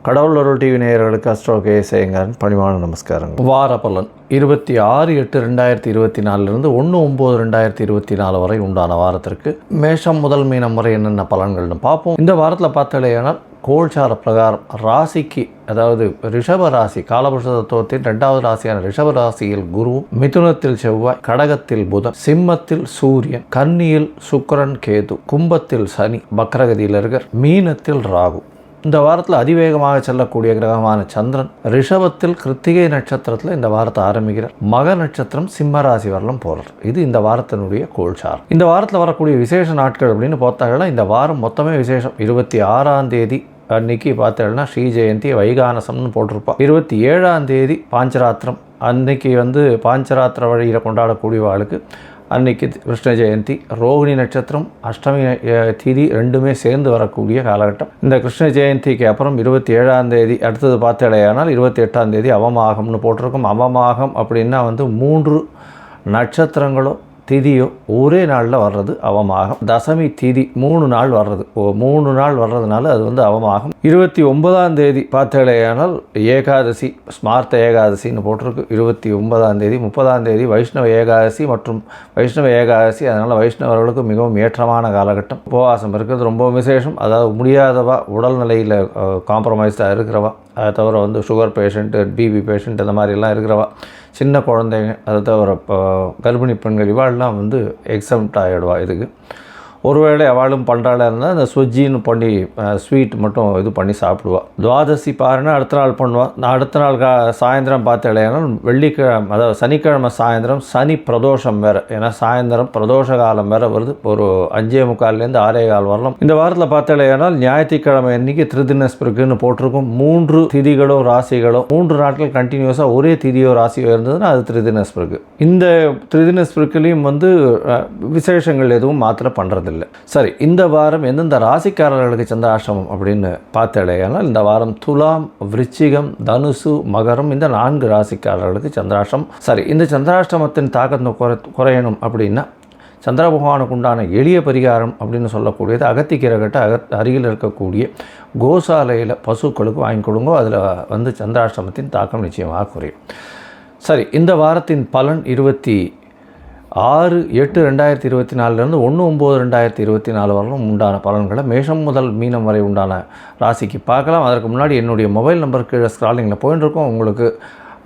கடவுள் அருள் டிவி நேயர்களுக்கு அஸ்ட்ரோ கேசேங்கரன் பணிவான நமஸ்காரங்கள். வார பலன் 26/8/2024 1/9/2024 வரை உண்டான வாரத்திற்கு மேஷம் முதல் மீனம் வரை என்னென்ன பலன்கள்னு பார்ப்போம். இந்த வாரத்தில் பார்த்தாலேயானால் கோல்சார பிரகாரம் ராசிக்கு, அதாவது ரிஷப ராசி, காலபுருஷ தத்துவத்தின் 2வது ராசியான ரிஷப ராசியில் குரு, மிதுனத்தில் செவ்வாய், கடகத்தில் புதன், சிம்மத்தில் சூரியன், கன்னியில் சுக்கிரன் கேது, கும்பத்தில் சனி வக்ரகதியில் இருக்கார், மீனத்தில் ராகு. இந்த வாரத்தில் அதிவேகமாக செல்லக்கூடிய கிரகமான சந்திரன் ரிஷபத்தில் கிருத்திகை நட்சத்திரத்தில் இந்த வாரத்தை ஆரம்பிக்கிறார். மக நட்சத்திரம் சிம்ம ராசி வரலும் போகிறார். இது இந்த வாரத்தினுடைய கோல்சார். இந்த வாரத்தில் வரக்கூடிய விசேஷ நாட்கள் அப்படின்னு பார்த்தாங்கன்னா, இந்த வாரம் மொத்தமே விசேஷம். 26ஆம் தேதி அன்னைக்கு பார்த்தேன்னா ஸ்ரீ ஜெயந்தி வைகானசம்னு போட்டிருப்பா. 27ஆம் தேதி பாஞ்சராத்திரம், அன்னைக்கு பாஞ்சராத்திர வழியில் கொண்டாடக்கூடிய வாளுக்கு அன்னைக்கு கிருஷ்ண ஜெயந்தி. ரோகிணி நட்சத்திரம், அஷ்டமி திதி ரெண்டுமே சேர்ந்து வரக்கூடிய காலகட்டம். இந்த கிருஷ்ண ஜெயந்திக்கு அப்புறம் 27ஆம் தேதி அடுத்தது பார்த்தடையானால் 28ஆம் தேதி அவமாகம்னு போட்டிருக்கும். அவமாகம் அப்படின்னா 3 நட்சத்திரங்களோ திதியோ ஒரே நாளில் வர்றது அவமாகம். தசமி திதி 3 நாள் வர்றது, 3 நாள் வர்றதுனால அது அவமாகம். 29ஆம் தேதி பார்த்தேடையானால் ஏகாதசி, ஸ்மார்த்த ஏகாதசின்னு போட்டிருக்கு. 29ஆம் தேதி 30ஆம் தேதி வைஷ்ணவ ஏகாதசி மற்றும் வைஷ்ணவ ஏகாதசி. அதனால் வைஷ்ணவர்களுக்கு மிகவும் ஏற்றமான காலகட்டம். உபவாசம் இருக்கிறது ரொம்ப விசேஷம். அதாவது முடியாதவா, உடல்நிலையில் காம்ப்ரமைஸ்டாக இருக்கிறவா, அதை தவிர சுகர் பேஷண்ட்டு, பிபி பேஷண்ட், இந்த மாதிரிலாம் இருக்கிறவா, சின்ன குழந்தைங்க, அதை தவிர கர்ப்பிணி பெண்கள் இவாள்லாம் எக்ஸம்ட் ஆகிடுவா. இதுக்கு ஒருவேளை அவளும் பண்ணுறாளா இருந்தால் அந்த சுஜின்னு பண்ணி ஸ்வீட் மட்டும் இது பண்ணி சாப்பிடுவா. துவாதசி பாருன்னா அடுத்த நாள் பண்ணுவாள். அடுத்த நாள் சாயந்தரம் பார்த்தேன்னா வெள்ளிக்கிழமை, அதாவது சனிக்கிழமை சாயந்தரம் சனி பிரதோஷம் வேறு. ஏன்னா சாயந்தரம் பிரதோஷ காலம் வேறு வருது. ஒரு 5:45 6:15 வரலாம். இந்த வாரத்தில் பார்த்தேனால் ஞாயிற்றுக்கிழமை அன்றைக்கி திருதினஸ்பிருக்குன்னு போட்டிருக்கும். 3 திதிகளோ ராசிகளோ 3 நாட்கள் கண்டினியூஸாக ஒரே திதியோ ராசியோ இருந்ததுன்னா அது திருதினஸ்பிருக்கு. இந்த திருதினஸ்பிருக்குலேயும் விசேஷங்கள் எதுவும் மாத்திர பண்ணுறது. சரி, இந்த வாரம் எந்தெந்த ராசிக்காரர்களுக்கு சந்திராஷ்டமம் அப்படின்னு பார்த்தேனால் இந்த வாரம் துலாம், விருச்சிகம், தனுசு, மகரம், இந்த 4 ராசிக்காரர்களுக்கு சந்திராஷ்டமம். சரி, இந்த சந்திராஷ்டமத்தின் தாக்கத்தை குறையணும் அப்படின்னா சந்திர பகவானுக்கு உண்டான எளிய பரிகாரம் அப்படின்னு சொல்லக்கூடியது அகத்திக்கீரை கட்ட அருகில் இருக்கக்கூடிய கோசாலையில் பசுக்களுக்கு வாங்கி கொடுங்க. அதில் சந்திராஷ்டமத்தின் தாக்கம் நிச்சயமாக குறையும். சரி, இந்த வாரத்தின் பலன் 26/8/2024 1/9/2024 வரலும் உண்டான பலன்களை மேஷம் முதல் மீனம் வரை உண்டான ராசிக்கு பார்க்கலாம். அதற்கு முன்னாடி என்னுடைய மொபைல் நம்பர் கீழே ஸ்க்ராலிங்கில் போயின்னு இருக்கோம். உங்களுக்கு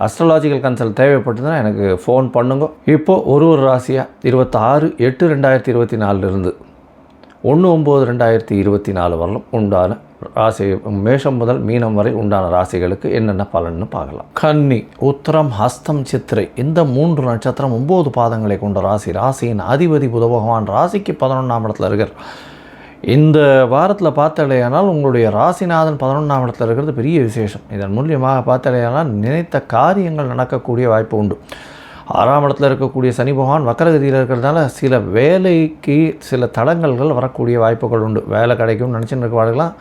அஸ்ட்ராலாஜிக்கல் கன்சல்ட் தேவைப்பட்டதுன்னா எனக்கு ஃபோன் பண்ணுங்க. இப்போது ஒரு ராசியாக 26/8/2024 1/9/2024 வரலும் உண்டான ராசி மேஷம் முதல் மீனம் வரை உண்டான ராசிகளுக்கு என்னென்ன பலன்னு பார்க்கலாம். கன்னி, உத்திரம், ஹஸ்தம், சித்திரை, இந்த 3 நட்சத்திரம் 9 பாதங்களை கொண்ட ராசி. ராசியின் அதிபதி புத பகவான் ராசிக்கு 11ஆம் இடத்துல இருக்கார். இந்த வாரத்தில் பார்த்தடையானால் உங்களுடைய ராசிநாதன் 11ஆம் இடத்துல இருக்கிறது பெரிய விசேஷம். இதன் மூலியமாக பார்த்தடையானால் நினைத்த காரியங்கள் நடக்கக்கூடிய வாய்ப்பு உண்டு. 6ஆம் இடத்துல இருக்கக்கூடிய சனி பகவான் வக்ரகதியில் இருக்கிறதுனால சில வேலைக்கு சில தடங்கல்கள் வரக்கூடிய வாய்ப்புகள் உண்டு. வேலை கிடைக்கும்னு நினச்சின்னு இருக்கவாடுகளாம்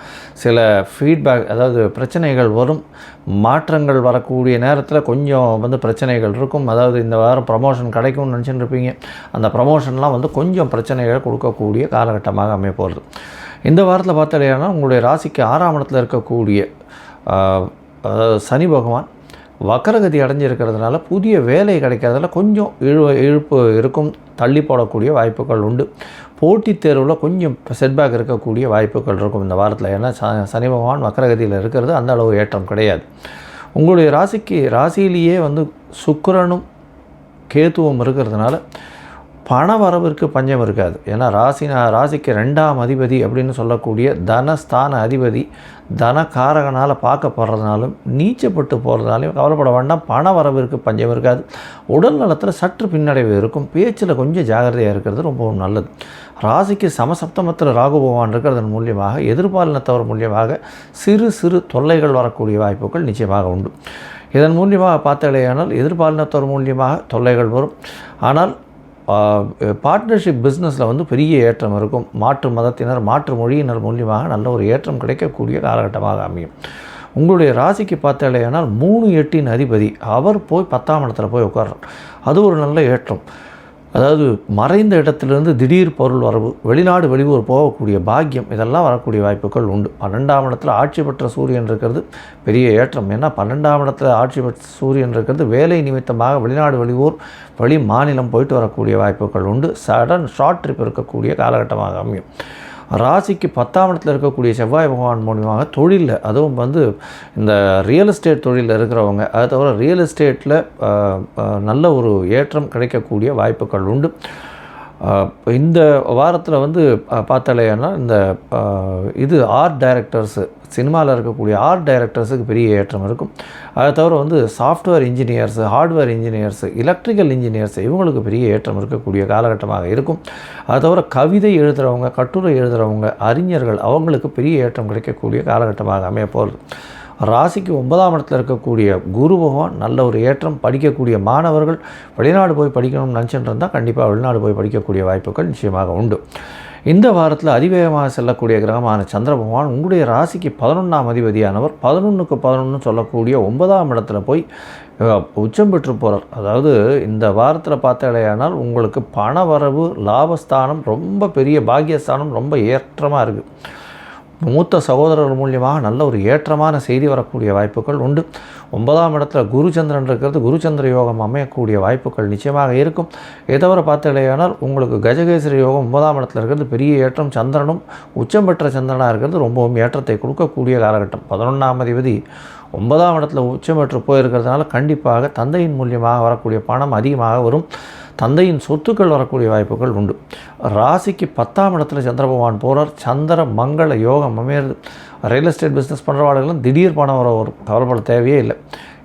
சில ஃபீட்பேக், அதாவது பிரச்சனைகள் வரும். மாற்றங்கள் வரக்கூடிய நேரத்தில் கொஞ்சம் பிரச்சனைகள் இருக்கும். அதாவது இந்த வாரம் ப்ரமோஷன் கிடைக்கும்னு நினச்சின்னு இருப்பீங்க. அந்த ப்ரமோஷன்லாம் கொஞ்சம் பிரச்சனைகள் கொடுக்கக்கூடிய காலகட்டமாக அமைய போகிறது. இந்த வாரத்தில் பார்த்தடையானால் உங்களுடைய ராசிக்கு 6ஆம் இடத்துல இருக்கக்கூடிய அதாவது சனி பகவான் வக்ரகதி அடைஞ்சிருக்கிறதுனால புதிய வேலை கிடைக்கிறதுல கொஞ்சம் இழுப்பு இருக்கும். தள்ளி போடக்கூடிய வாய்ப்புகள் உண்டு. போட்டித் தேர்வில் கொஞ்சம் செட்பேக் இருக்கக்கூடிய வாய்ப்புகள் இருக்கும் இந்த வாரத்தில். ஏன்னா சனி பகவான் வக்ரகதியில் இருக்கிறது அந்த அளவு ஏற்றம் கிடையாது. உங்களுடைய ராசியிலேயே சுக்கிரனும் கேதுவும் இருக்கிறதுனால பண வரவிற்கு பஞ்சம் இருக்காது. ஏன்னா ராசிக்கு 2ஆம் அதிபதி அப்படின்னு சொல்லக்கூடிய தனஸ்தான அதிபதி தனக்காரகனால் பார்க்கப்படுறதுனாலும் நீச்சப்பட்டு போகிறதுனாலையும் கவலைப்பட வேண்டாம். பண வரவிற்கு பஞ்சம் இருக்காது. உடல் நலத்தில் சற்று பின்னடைவு இருக்கும். பேச்சில் கொஞ்சம் ஜாகிரதையாக இருக்கிறது ரொம்பவும் நல்லது. ராசிக்கு சமசப்தமத்தில் ராகு பகவான் இருக்கிறதன் மூலியமாக எதிர்பாலினத்தவர் மூலியமாக சிறு சிறு தொல்லைகள் வரக்கூடிய வாய்ப்புகள் நிச்சயமாக உண்டு. இதன் மூலியமாக பார்த்தடையானால் எதிர்பாலினத்தவர் மூலியமாக தொல்லைகள் வரும். ஆனால் பார்ட்னர்ஷிப் பிஸ்னஸில் பெரிய ஏற்றம் இருக்கும். மாற்று மதத்தினர், மாற்று மொழியினர் மூலியமாக நல்ல ஒரு ஏற்றம் கிடைக்கக்கூடிய காலகட்டமாக அமையும். உங்களுடைய ராசிக்கு பார்த்தேனால் 3 8 அதிபதி அவர் போய் 10ஆம் இடத்துல போய் உட்கார்றார். அது ஒரு நல்ல ஏற்றம். அதாவது மறைந்த இடத்திலிருந்து திடீர் பொருள் வரவு, வெளிநாடு வெளியூர் போகக்கூடிய பாக்கியம், இதெல்லாம் வரக்கூடிய வாய்ப்புகள் உண்டு. 12ஆம் இடத்துல ஆட்சி பெற்ற சூரியன் இருக்கிறது பெரிய ஏற்றம். ஏன்னா 12ஆம் இடத்துல ஆட்சி பெற்ற சூரியன் இருக்கிறது வேலை நிமித்தமாக வெளிநாடு வெளியூர் வெளி மாநிலம் போயிட்டு வரக்கூடிய வாய்ப்புகள் உண்டு. சடன் ஷார்ட் ட்ரிப் இருக்கக்கூடிய காலகட்டமாக அமையும். ராசிக்கு 10ஆம் இடத்துல இருக்கக்கூடிய செவ்வாய் பகவான் மூலியமாக தொழிலில், அதுவும் இந்த ரியல் எஸ்டேட் தொழிலில் இருக்கிறவங்க, அதை தவிர ரியல் எஸ்டேட்டில் நல்ல ஒரு ஏற்றம் கிடைக்கக்கூடிய வாய்ப்புகள் உண்டு. இந்த வாரத்தில் பார்த்தாலேன்னா இந்த ஆர்ட் டைரக்டர்ஸு, சினிமாவில் இருக்கக்கூடிய ஆர்ட் டைரக்டர்ஸுக்கு பெரிய ஏற்றம் இருக்கும். அதை தவிர software engineers, hardware engineers, electrical engineers, இவங்களுக்கு பெரிய ஏற்றம் இருக்கக்கூடிய காலகட்டமாக இருக்கும். அதை தவிர கவிதை எழுதுகிறவங்க, கட்டுரை எழுதுகிறவங்க, அறிஞர்கள், அவங்களுக்கு பெரிய ஏற்றம் கிடைக்கக்கூடிய காலகட்டமாக அமைய போகிறது. ராசிக்கு 9ஆம் இடத்துல இருக்கக்கூடிய குரு பகவான் நல்ல ஒரு ஏற்றம். படிக்கக்கூடிய மாணவர்கள் வெளிநாடு போய் படிக்கணும்னு நினச்சிட்டு இருந்தால் கண்டிப்பாக வெளிநாடு போய் படிக்கக்கூடிய வாய்ப்புகள் நிச்சயமாக உண்டு. இந்த வாரத்தில் அதிவேகமாக செல்லக்கூடிய கிரகமான சந்திர பகவான் உங்களுடைய ராசிக்கு 11ஆம் அதிபதியானவர் 11க்கு 11 சொல்லக்கூடிய 9ஆம் இடத்துல போய் உச்சம் பெற்று போகிறார். அதாவது இந்த வாரத்தில் பார்த்தாலேயானால் உங்களுக்கு பண வரவு, லாபஸ்தானம், ரொம்ப பெரிய பாக்கியஸ்தானம் ரொம்ப ஏற்றமாக இருக்குது. மூத்த சகோதரர்கள் மூலியமாக நல்ல ஒரு ஏற்றமான செய்தி வரக்கூடிய வாய்ப்புகள் உண்டு. 9ஆம் இடத்துல குருச்சந்திரன் இருக்கிறது, குருச்சந்திர யோகம் அமையக்கூடிய வாய்ப்புகள் நிச்சயமாக இருக்கும். இதை தவிர பார்த்தாலேயானால் உங்களுக்கு கஜகேசரி யோகம் 9ஆம் இடத்துல இருக்கிறது பெரிய ஏற்றம். சந்திரனும் உச்சம் பெற்ற சந்திரனாக இருக்கிறது ரொம்பவும் ஏற்றத்தை கொடுக்கக்கூடிய காலகட்டம். 11ஆம் அதிபதி 9ஆம் இடத்துல உச்சம் பெற்று போயிருக்கிறதுனால கண்டிப்பாக தந்தையின் மூலியமாக வரக்கூடிய பணம் அதிகமாக வரும். தந்தையின் சொத்துக்கள் வரக்கூடிய வாய்ப்புகள் உண்டு. ராசிக்கு 10ஆம் இடத்துல சந்திர பகவான் போகிறார். சந்திர மங்கள யோகம் அமையிறது. ரியல் எஸ்டேட் பிஸ்னஸ் பண்ணுறவாளுகளும் திடீர் பணம் வர வரும், கவலைப்பட தேவையே இல்லை.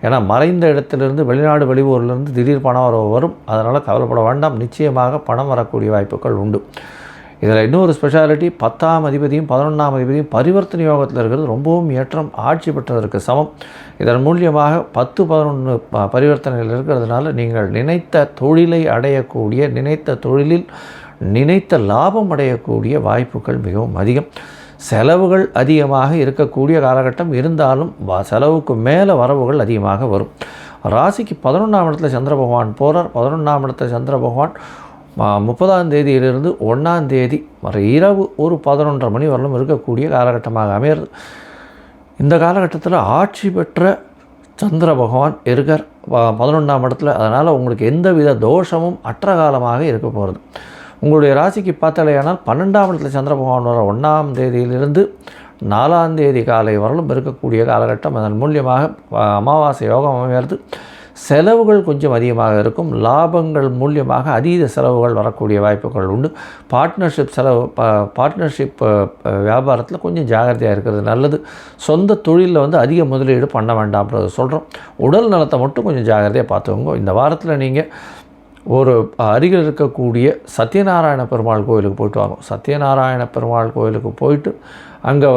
ஏன்னா மறைந்த இடத்திலிருந்து வெளிநாடு வெளியூர்லேருந்து திடீர் பணம் வர வரும். அதனால் கவலைப்பட வேண்டாம், நிச்சயமாக பணம் வரக்கூடிய வாய்ப்புகள் உண்டு. இதில் இன்னொரு ஸ்பெஷாலிட்டி, 10ஆம் அதிபதியும் 11ஆம் அதிபதியும் பரிவர்த்தனை யோகத்தில் இருக்கிறது ரொம்பவும் ஏற்றம், ஆட்சி பெற்றதற்கு சமம். இதன் மூலியமாக 10-11 பரிவர்த்தனைகள் இருக்கிறதுனால நீங்கள் நினைத்த தொழிலை அடையக்கூடிய, நினைத்த தொழிலில் நினைத்த லாபம் அடையக்கூடிய வாய்ப்புகள் மிகவும் அதிகம். செலவுகள் அதிகமாக இருக்கக்கூடிய காலகட்டம் இருந்தாலும் செலவுக்கு மேலே வரவுகள் அதிகமாக வரும். ராசிக்கு 11ஆம் இடத்துல சந்திர பகவான் போகிறார். 11ஆம் இடத்துல சந்திர பகவான் 30ஆம் தேதியிலிருந்து 1ஆம் தேதி வரை இரவு ஒரு 11:30 மணி வரலும் இருக்கக்கூடிய காலகட்டமாக அமையிறது. இந்த காலகட்டத்தில் ஆட்சி பெற்ற சந்திர பகவான் இருக்கார் 11ஆம் இடத்துல. அதனால் உங்களுக்கு எந்தவித தோஷமும் அற்ற காலமாக இருக்க போகிறது. உங்களுடைய ராசிக்கு பார்த்தாலேயானால் 12ஆம் இடத்துல சந்திர பகவான் வர 1ஆம் தேதியிலிருந்து 4ஆம் தேதி காலை வரலும் இருக்கக்கூடிய காலகட்டம். அதன் மூலியமாக அமாவாசை யோகம் அமைகிறது. செலவுகள் கொஞ்சம் அதிகமாக இருக்கும். லாபங்கள் மூலியமாக அதீத செலவுகள் வரக்கூடிய வாய்ப்புகள் உண்டு. பார்ட்னர்ஷிப் வியாபாரத்தில் கொஞ்சம் ஜாகிரதையாக இருக்கிறது நல்லது. சொந்த தொழிலில் அதிக முதலீடு பண்ண வேண்டாம்ன்றது சொல்கிறோம். உடல் நலத்தை மட்டும் கொஞ்சம் ஜாகிரதையாக பார்த்துக்கோங்க. இந்த வாரத்தில் நீங்கள் ஒரு அருகில் இருக்கக்கூடிய சத்யநாராயண பெருமாள் கோயிலுக்கு போய்ட்டு வாங்க. சத்யநாராயண பெருமாள் கோயிலுக்கு போயிட்டு அங்கே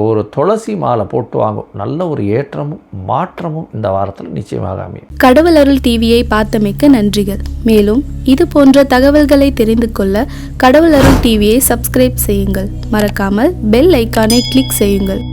ஒரு துளசி மாலை போட்டு வாங்கும். நல்ல ஒரு ஏற்றமும் மாற்றமும் இந்த வாரத்தில் நிச்சயமாக அமையும். கடவுள் அருள் டிவியை பார்த்தமைக்க நன்றிகள். மேலும் இது போன்ற தகவல்களை தெரிந்து கொள்ள கடவுள் அருள் டிவியை சப்ஸ்கிரைப் செய்யுங்கள். மறக்காமல் பெல் ஐக்கானை கிளிக் செய்யுங்கள்.